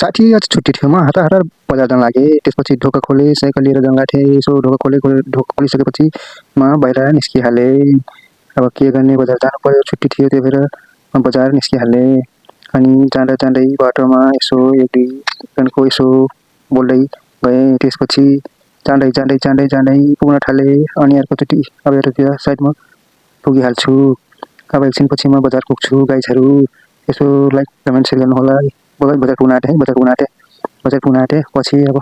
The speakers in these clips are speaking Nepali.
साथी आज छुट्टी थियो म हतार हतार बजार जान लागेँ। त्यसपछि ढोका खोलेँ, साइकल लिएर जान लागेँ। यसो ढोका ढोका खोलिसकेपछि म बाहिर निस्किहालेँ। अब के गर्ने बजार जानुपर्यो, छुट्टी थियो त्यही भएर म बजार निस्किहालेँ। अनि जाँदा बाटोमा यसो 1-2 जनाको यसो बोल्दै गएँ। त्यसपछि जाँदै पुग्न थालेँ अनि अर्कोचोटि अब यतातिर साइडमा पुगिहाल्छु। अब एकछिनपछि म बजार पुग्छु। गाइजहरू यसो लाइक कमेन्ट सेयर गर्नुहोला। बजार पुग्न आँटेँ। पछि अब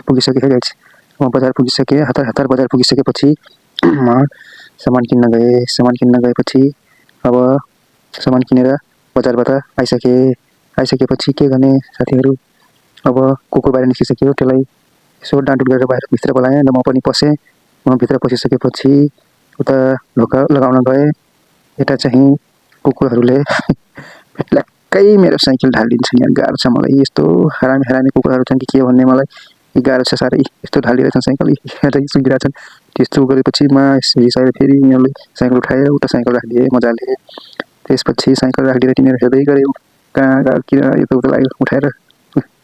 पुगिसकेँ है गाइज। म बजार पुगिसकेँ। हतार बजार पुगिसकेपछि म सामान किन्न गएँ। सामान किन्न गएपछि अब सामान किनेर बजारबाट आइसकेपछि के गर्ने साथीहरू, अब कुकुर बाहिर निस्किसक्यो। त्यसलाई यसो डाँटडुट गरेर भित्र बोलाएँ अन्त म पनि पसेँ। म भित्र पसिसकेपछि उता ढोका लगाउन गएँ। यता चाहिँ कुकुरहरूले ल्याक्कै मेरो साइकल ढालिदिन्छन् यार। गाह्रो छ मलाई। यस्तो हरामी कुकुरहरू छन् कि के भन्ने मलाई। गाह्रो छ साह्रै। यस्तो ढालिरहेछन् साइकल, यता सुँघिरहेछन्। त्यस्तो गरेपछि म रिसाएर फेरि यिनीहरूले साइकल उठाएर उता साइकल राखिदिएँ मजाले। त्यसपछि साइकल राखिदिएर तिनीहरू हेर्दै गऱ्यो कहाँ किन यताउता लाग्यो उठाएर।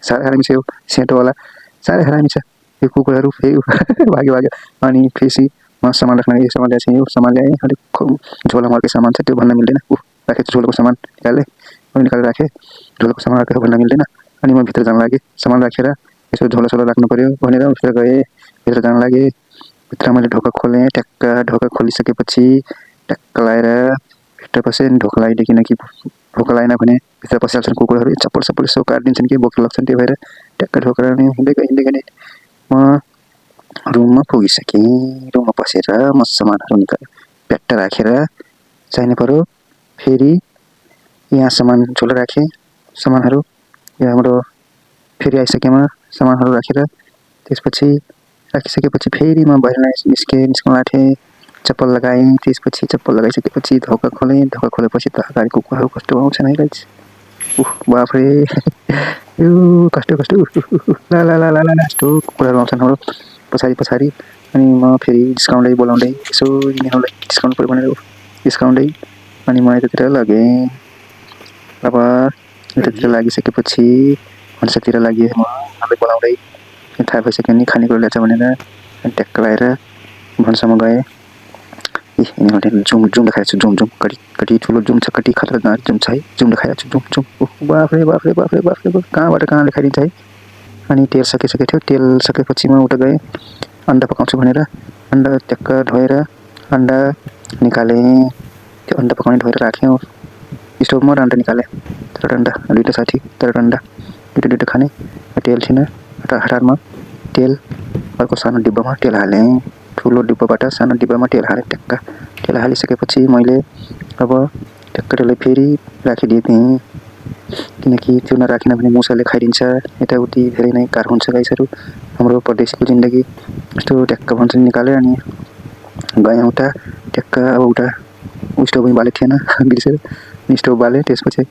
साह्रै हरामी छ यो सेटोवाला, साह्रै हरामी छ यो कुकुरहरू। फेरि भाग्यो। अनि फेरि म सामान राख्न गएँ। सामान ल्याएँ, यो सामान ल्याएँ। अलिक झोलामा अर्कै सामान छ त्यो भन्न मिल्दैन। राखेँ झोलाको सामान निकालेर राखेँ। झोलाको सामान राखेर भन्न मिल्दैन। अनि म भित्र जान लागेँ। सामान राखेर यसो झोला राख्नु पऱ्यो भनेर भित्र गएँ। भित्र जान लागेँ। भित्र मैले ढोका खोलेँ। ट्याक्क ढोका खोलिसकेपछि ट्याक्क लगाएर भित्र पसेँ। ढोका लगाइदिएँ किनकि ढोका लगाएन भने भित्र पसिहाल्छन् कुकुरहरू। चप्पल यसो काटिदिन्छन् कि बोकेर लग्छन्। त्यही भएर ट्याक्क ढोका हिँड्दै गएँ। म रुममा पुगिसकेँ। रुममा पसेर म सामानहरू निकालेँ, प्याट्ट राखेर चाहिने पऱ्यो। फेरि यहाँ सामान झोला राखेँ। सामानहरू यहाँबाट फेरि आइसकेँ म सामानहरू राखेर। त्यसपछि राखिसकेपछि फेरि म बाहिर निस्कन लाथेँ। चप्पल लगाएँ। त्यसपछि चप्पल लगाइसकेपछि ढोका खोलेँ। ढोका खोलेपछि त अगाडि कुकुरहरू कस्तो आउँछन् है गाइज। बाफरे यो कस्तो ला यस्तो कुकुरहरू आउँछन् हाम्रो पछाडि। अनि म फेरि जिस्काउँदै बोलाउँदै यसो यिनीहरूलाई डिस्काउन्ट पऱ्यो भनेर डिस्काउँदै अनि म यतातिर लगेँ। अब यतातिर लागिसकेपछि भन्सातिर लागेँ म उनीहरूलाई बोलाउँदै। थाहा भइसक्यो नि खानेकुरा ल्याएछ भनेर। अनि ट्याक्क लगाएर भन्सामा गएँ। यिनीहरूले जुम देखाएको छु। जुम कति ठुलो जुम छ, कति खतरनाक जुम छ है। जुम देखाइरहेको छु। जुम बाफ्रे कहाँबाट कहाँ देखाइदिन्छ है। अनि तेल सकिसकेको थियो। तेल सकेपछि म उता गएँ अन्डा पकाउँछु भनेर। अन्डा ट्याक्क धोएर अन्डा निकालेँ। त्यो अन्डा पकाउने धोएर राख्यो स्टोभमा। अन्डा निकालेँ। 3 अन्डा, 2टा साथी 3 अन्डा, 2टा खाने। तेल थिएन। हतारमा तेल अर्को सानो डिब्बामा तेल हालेँ। ठुलो डिब्बाबाट सानो डिब्बामा तेल हालेँ। ट्याक्क तेल हालिसकेपछि मैले अब ट्याक्क त्यसलाई फेरि राखिदिएँ त्यहीँ। किनकि त्यो नराखेन भने मुसाले खाइदिन्छ। यताउति धेरै नै गाह्रो हुन्छ गाइसहरू। हाम्रो परदेशीको जिन्दगी यस्तो ट्याक्क भन्छ निकालेँ। अनि गएँ उता ट्याक्क। अब उता स्टोभ पनि बालेको थिएन, बिर्सेर स्टोभ बालेँ। त्यसपछि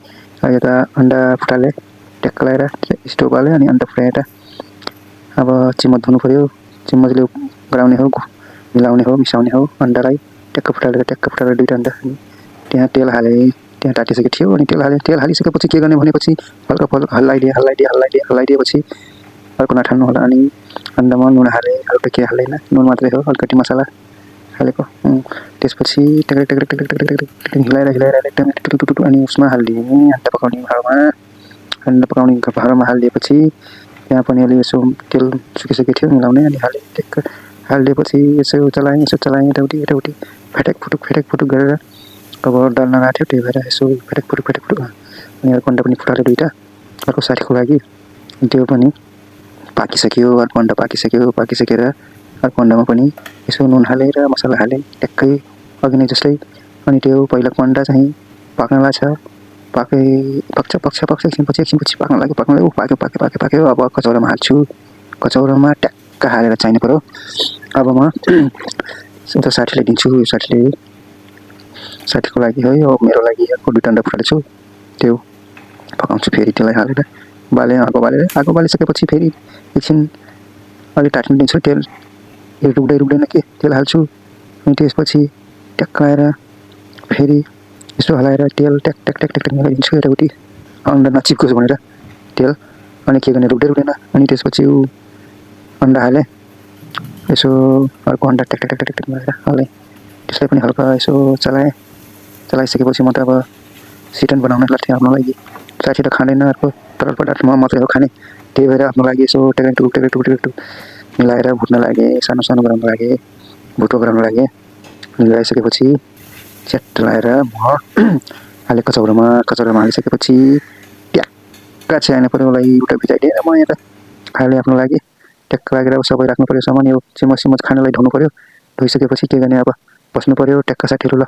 यता अन्डा फुटालेँ ट्याक्क लगाएर स्टोभ बालेँ। अनि अन्डा फुटाएर अब चिम्मच धुनु पऱ्यो। चिम्मचले गराउने हो, मिलाउने हो, मिसाउने हो अन्डालाई। ट्याक्क फुटाएर 2टा अन्डा। त्यहाँ तेल हालेँ। त्यहाँ तातिसकेको थियो अनि तेल हालेँ। तेल हालिसकेपछि के गर्ने भनेपछि हल्का हल्लाइदिएपछि अर्को नठान्नु होला। अनि अन्डामा नुन हालेँ। हल्का के हालेन, नुन मात्रै हो, हल्का मसला हालेको। त्यसपछि टक हिलाएर एकदम टुटुटुटु अनि उसमा हालिदिएँ अन्डा पकाउने भाँडामा हालिदिएपछि त्यहाँ पनि अलि यसो तेल सुकिसकेको थियो मिलाउने। अनि हालेँ ट्याक्क हालिदिएपछि यसो चलाएँ यताउति फट्याक फुटुक गरेर अब डल्न गएको थियो। त्यही भएर यसो फट्याक फुटुक। अनि अर्को अन्डा पनि फुटाएर 2टा अर्को साथीको लागि। त्यो पनि पाकिसक्यो। अर्को अन्डा पाकिसकेर अर्को अन्डामा पनि यसो नुन हालेर मसला हालेँ ट्याक्कै अघि नै जस्तै। अनि त्यो पहिलाको अन्डा चाहिँ पाक्न लाग्छ। पक्छ एकछिनपछि पाक्न लाग्यो। पाक्यो। अब कचौरामा हाल्छु। कचौरामा ट्याक्क हालेर चाहिने पऱ्यो। अब म उता साथीलाई दिन्छु। साथीको लागि है। अब मेरो लागि अर्को 2टा अन्डा फुटाएको छु। त्यो पकाउँछु फेरि त्यसलाई हालेर आगो बालिसकेपछि फेरि एकछिन अलि टाट्न दिन्छु। तेल रुक्दैन के तेल हाल्छु। अनि त्यसपछि ट्याक्क लगाएर फेरि यसो हलाएर तेल ट्याक मिलाइदिन्छु। यताउति अन्डा नचिप्कोस् भनेर तेल अनि के गर्ने रुक्दैन अनि त्यसपछि ऊ अन्डा हाले यसो अर्को अन्डा ट्याक ट्याक ट्याक ट्याक गरेर हाले त्यसलाई पनि हल्का यसो चलाइसकेपछि म त अब सिटन बनाउन लाग्थेँ आफ्नो लागि साथी त खाँदैन अर्को तरल पदार्थ म मात्रै हो खाने त्यही भएर आफ्नो लागि यसो टेक मिलाएर भुट्न लागेँ सानो सानो गराउन लागेँ भुटो गराउन लागेँ मिलाइसकेपछि च्याट लगाएर म हालेँ कचौरामा हालिसकेपछि ट्याक्क छ्याहाल्नु पऱ्यो उसलाई एउटा भिजाइदिएर म यहाँ त हालेँ आफ्नो लागि ट्याक्क लागेर अब सबै राख्नु पऱ्यो सामान यो चिमस खानालाई धुनु पऱ्यो धोइसकेपछि के गर्ने अब बस्नु पऱ्यो ट्याक्क साथीहरू ल